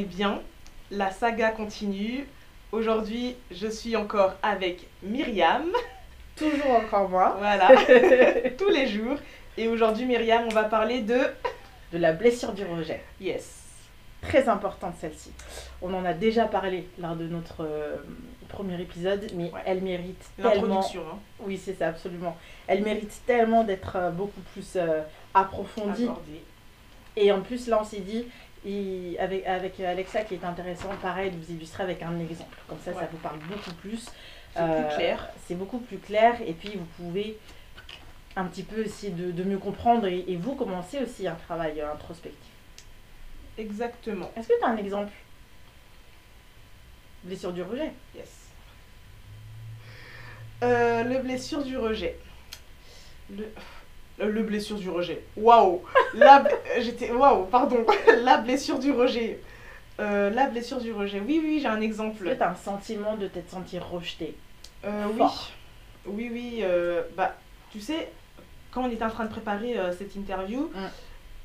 allez bien. La saga continue. Aujourd'hui, je suis encore avec Myriam. Toujours encore moi. Voilà, tous les jours. Et aujourd'hui, Myriam, on va parler de... De la blessure du rejet. Yes. Très importante celle-ci. On en a déjà parlé lors de notre premier épisode, mais Ouais. elle mérite tellement... L'introduction. Hein. Oui, c'est ça, absolument. Elle mérite tellement d'être beaucoup plus approfondie. Abordée. Et en plus, là, on s'est dit, avec Alexa, qui est intéressant, pareil, de vous illustrer avec un exemple. Comme ça, Ouais. ça vous parle beaucoup plus. C'est plus clair. C'est beaucoup plus clair. Et puis, vous pouvez un petit peu essayer de mieux comprendre et vous commencez aussi un travail introspectif. Exactement. Est-ce que tu as un exemple? Blessure du rejet. Yes. Le blessure du rejet. Le blessure du rejet. Waouh. Waouh, pardon. La blessure du rejet. La blessure du rejet. Oui, j'ai un exemple. Est-ce que tu as un sentiment de t'être senti rejeté? Oui. Oui. Bah, tu sais, quand on était en train de préparer cette interview,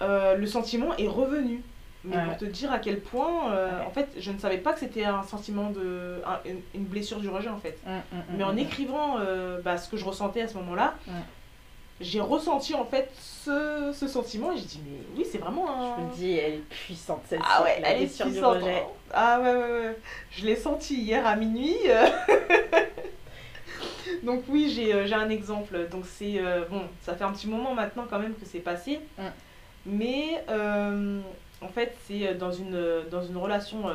le sentiment est revenu. Mais pour te dire à quel point, en fait, je ne savais pas que c'était un sentiment une blessure du rejet, en fait. Mais en écrivant ce que je ressentais à ce moment-là, j'ai ressenti, en fait, ce sentiment. Et j'ai dit, mais oui, c'est vraiment un... Je me dis, elle est puissante, celle-ci. Ah ouais, la elle est blessure puissante. du rejet. Ah ouais. Je l'ai senti hier à minuit. Donc oui, j'ai un exemple. Donc c'est... bon, ça fait un petit moment maintenant quand même que c'est passé. Mais... en fait, c'est dans une relation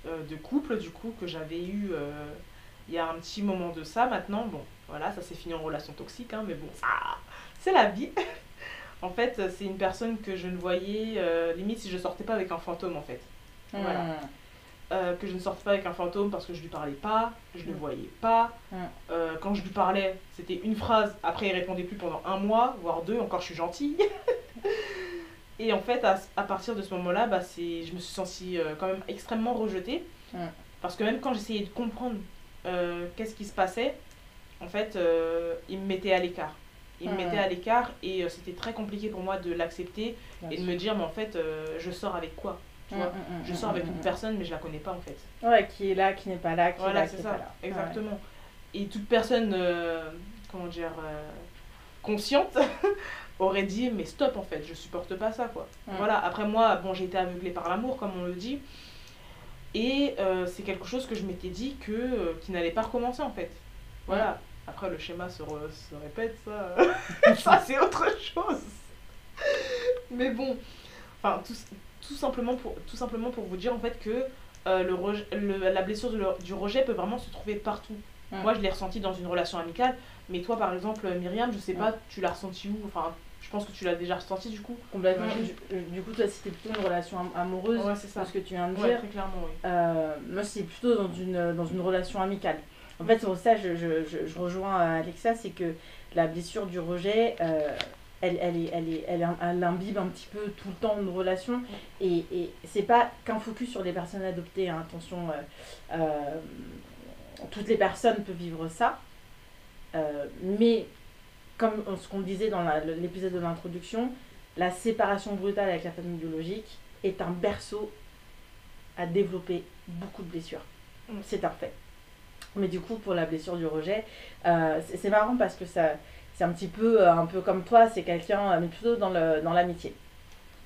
de couple, du coup, que j'avais eue il y a un petit moment de ça. Maintenant, bon, voilà, ça s'est fini en relation toxique, hein, mais bon, ça, c'est la vie. En fait, c'est une personne que je ne voyais, limite, si je sortais pas avec un fantôme, en fait. Voilà. Que je ne sortais pas avec un fantôme parce que je lui parlais pas, je ne le voyais pas. Quand je lui parlais, c'était une phrase, après il répondait plus pendant 1 mois, voire 2, encore je suis gentille. Et en fait, à partir de ce moment-là, je me suis sentie quand même extrêmement rejetée. Parce que même quand j'essayais de comprendre qu'est-ce qui se passait, en fait, il me mettait à l'écart. Il me mettait à l'écart et c'était très compliqué pour moi de l'accepter et de me dire, mais en fait, je sors avec quoi, tu vois, je sors avec une personne, mais je la connais pas en fait. Ouais, qui est là, qui n'est pas là, qui est là, qui n'est ça, pas là. Exactement. Ouais. Et toute personne, consciente, aurait dit mais stop en fait, je supporte pas ça quoi. Voilà, après moi, bon, j'ai été aveuglée par l'amour comme on le dit. Et c'est quelque chose que je m'étais dit qui n'allait pas recommencer en fait. Voilà. Après le schéma se répète, ça, ça c'est autre chose. Mais bon, enfin tout simplement pour vous dire en fait que la blessure du rejet peut vraiment se trouver partout. Moi je l'ai ressenti dans une relation amicale, mais toi par exemple Myriam, je sais pas, tu l'as ressenti où? Enfin, je pense que tu l'as déjà ressenti du coup. Complètement. Du coup, toi, c'était plutôt une relation amoureuse, c'est ça. Ce que tu viens de dire. Ouais, très clairement, oui. Moi, c'est plutôt dans une relation amicale. En fait, c'est pour ça que je rejoins Alexa, c'est que la blessure du rejet, elle imbibe un petit peu tout le temps une relation. Et c'est pas qu'un focus sur les personnes adoptées, hein, attention, toutes les personnes peuvent vivre ça. Mais comme ce qu'on disait dans l'épisode de l'introduction, la séparation brutale avec la famille biologique est un berceau à développer beaucoup de blessures. C'est un fait. Mais du coup, pour la blessure du rejet, c'est marrant parce que c'est un peu comme toi, c'est quelqu'un, mais plutôt dans l'amitié.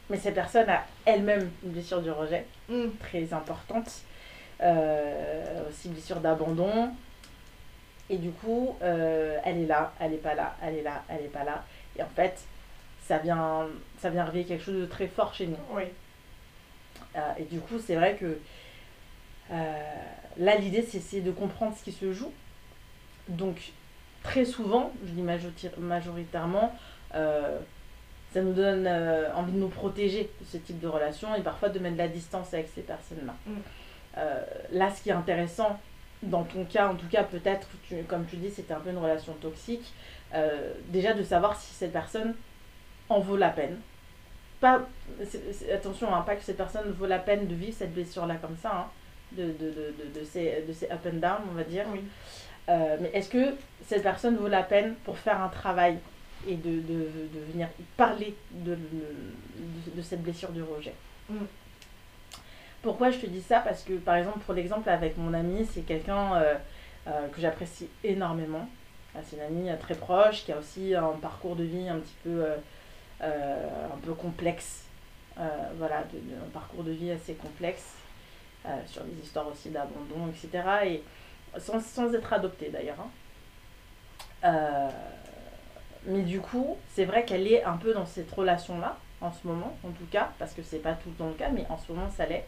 Mais cette personne a elle-même une blessure du rejet, très importante. Aussi une blessure d'abandon. Et du coup, elle est là, elle n'est pas là, elle est là, elle n'est pas là. Et en fait, ça vient réveiller quelque chose de très fort chez nous. Oui. Et du coup, c'est vrai que là, l'idée, c'est essayer de comprendre ce qui se joue. Donc, très souvent, je dis majoritairement, ça nous donne envie de nous protéger de ce type de relation et parfois de mettre de la distance avec ces personnes-là. Là, ce qui est intéressant, dans ton cas, en tout cas, peut-être, comme tu dis, c'était un peu une relation toxique. Déjà, de savoir si cette personne en vaut la peine. Attention, hein, pas que cette personne vaut la peine de vivre cette blessure-là comme ça, hein, de ces up and down, on va dire. Oui. Mais est-ce que cette personne vaut la peine pour faire un travail et de venir parler de cette blessure du rejet? Pourquoi je te dis ça? Parce que par exemple, pour l'exemple avec mon amie, c'est quelqu'un que j'apprécie énormément. C'est une amie très proche qui a aussi un parcours de vie un petit peu, un peu complexe. Voilà, un parcours de vie assez complexe, sur des histoires aussi d'abandon, etc. Et sans être adoptée d'ailleurs. Mais du coup, c'est vrai qu'elle est un peu dans cette relation-là, en ce moment, en tout cas, parce que c'est pas tout le temps le cas, mais en ce moment, ça l'est.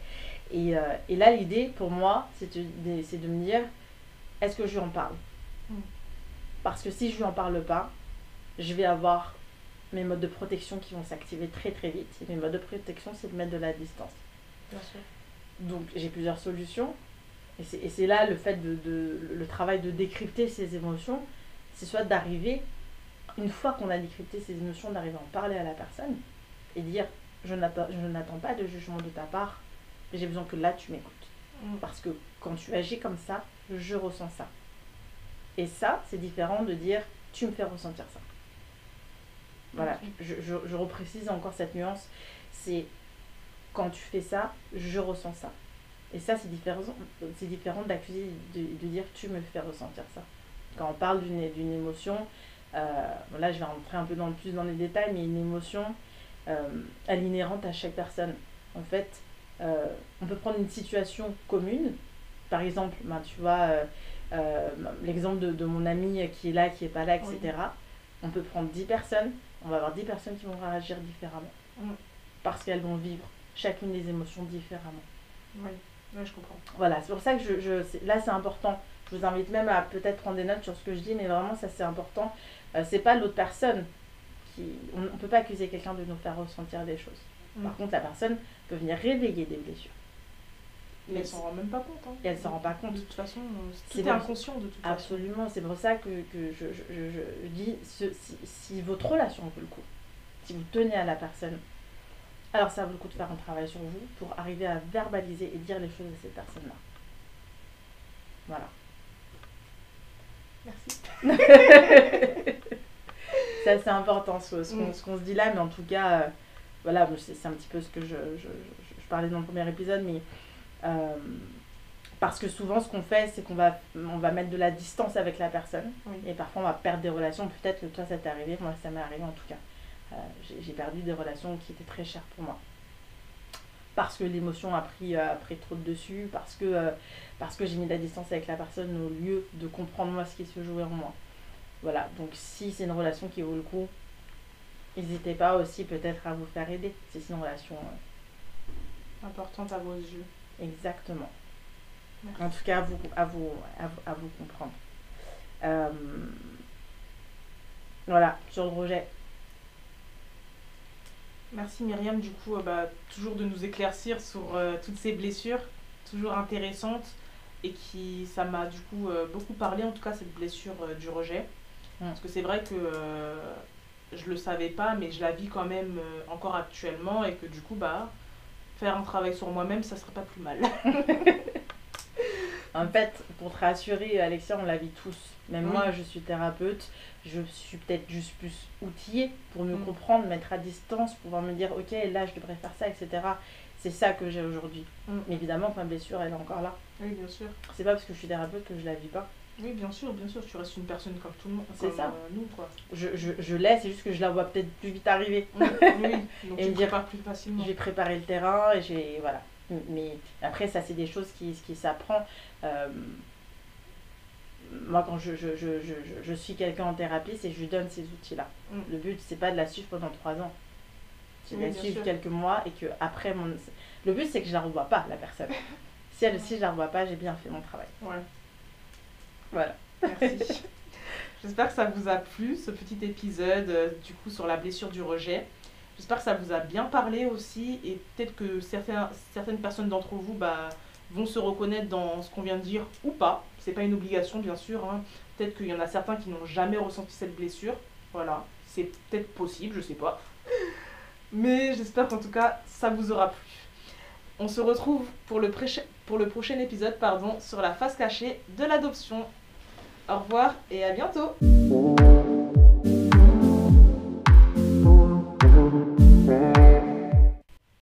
Et là, l'idée, pour moi, c'est de me dire, est-ce que je lui en parle? Parce que si je lui en parle pas, je vais avoir mes modes de protection qui vont s'activer très très vite. Et mes modes de protection, c'est de mettre de la distance. Bien sûr. Donc, j'ai plusieurs solutions. Et c'est là le fait le travail de décrypter ces émotions, c'est soit d'arriver, une fois qu'on a décrypté ces émotions, d'arriver à en parler à la personne et dire je n'attends pas de jugement de ta part, j'ai besoin que là tu m'écoutes. Parce que quand tu agis comme ça, je ressens ça. Et ça, c'est différent de dire tu me fais ressentir ça. Voilà, je reprécise encore cette nuance, c'est quand tu fais ça, je ressens ça. Et ça, c'est différent d'accuser, de dire tu me fais ressentir ça. Quand on parle d'une émotion, là je vais rentrer un peu plus dans les détails, mais une émotion, elle est inhérente à chaque personne. En fait, on peut prendre une situation commune, par exemple, tu vois, l'exemple de mon ami qui est là, qui est pas là, etc. Oui. On peut prendre 10 personnes, on va avoir 10 personnes qui vont réagir différemment. Parce qu'elles vont vivre chacune des émotions différemment. Oui, je comprends. Voilà, c'est pour ça que là c'est important. Je vous invite même à peut-être prendre des notes sur ce que je dis, mais vraiment ça c'est important. C'est pas l'autre personne on ne peut pas accuser quelqu'un de nous faire ressentir des choses. Par contre, la personne peut venir réveiller des blessures. Mais elle s'en rend même pas compte. Et elle s'en rend pas compte. De toute façon, tout est inconscient de toute façon. Absolument, c'est pour ça que je dis, si votre relation vaut le coup, si vous tenez à la personne, alors ça vaut le coup de faire un travail sur vous pour arriver à verbaliser et dire les choses à cette personne-là. Voilà. Merci. Ça c'est important ce qu'on se dit là, mais en tout cas, voilà, c'est un petit peu ce que je parlais dans le premier épisode, mais parce que souvent ce qu'on fait, c'est qu'on va mettre de la distance avec la personne, et parfois on va perdre des relations. Peut-être que toi ça t'est arrivé, moi ça m'est arrivé en tout cas. J'ai perdu des relations qui étaient très chères pour moi. Parce que l'émotion a pris trop de dessus, parce que j'ai mis de la distance avec la personne au lieu de comprendre moi ce qui se jouait en moi. Voilà, donc si c'est une relation qui vaut le coup, n'hésitez pas aussi peut-être à vous faire aider. Si c'est une relation importante à vos yeux. Exactement. Merci. En tout cas, à vous comprendre. Voilà, sur le rejet. Merci Myriam, du coup, toujours de nous éclaircir sur toutes ces blessures, toujours intéressantes, et ça m'a du coup beaucoup parlé, en tout cas cette blessure du rejet. Parce que c'est vrai que je le savais pas, mais je la vis quand même encore actuellement, et que du coup, faire un travail sur moi-même, ça serait pas plus mal. En fait, pour te rassurer, Alexia, on la vit tous. Même moi, je suis thérapeute, je suis peut-être juste plus outillée pour mieux comprendre, mettre à distance, pouvoir me dire, ok, là, je devrais faire ça, etc. C'est ça que j'ai aujourd'hui. Mais évidemment, ma blessure, elle est encore là. Oui, bien sûr. C'est pas parce que je suis thérapeute que je la vis pas. Oui, bien sûr, tu restes une personne comme tout le monde, c'est comme ça. Nous, quoi. Je l'ai, c'est juste que je la vois peut-être plus vite arriver. Oui, donc et tu me prépares plus facilement. J'ai préparé le terrain, et voilà. Mais après, ça, c'est des choses qui s'apprend. Moi, quand je suis quelqu'un en thérapie, c'est que je lui donne ces outils-là. Le but, c'est pas de la suivre pendant 3 ans. C'est de la suivre quelques mois, et que après le but, c'est que je la revois pas, la personne. Si je la revois pas, j'ai bien fait mon travail. Ouais. Voilà. Merci. J'espère que ça vous a plu, ce petit épisode, du coup, sur la blessure du rejet. J'espère que ça vous a bien parlé aussi, et peut-être que certaines personnes d'entre vous vont se reconnaître dans ce qu'on vient de dire ou pas. C'est pas une obligation, bien sûr. Peut-être qu'il y en a certains qui n'ont jamais ressenti cette blessure. Voilà, c'est peut-être possible, je sais pas. Mais j'espère qu'en tout cas, ça vous aura plu. On se retrouve pour le prochain épisode, sur la face cachée de l'adoption. Au revoir et à bientôt.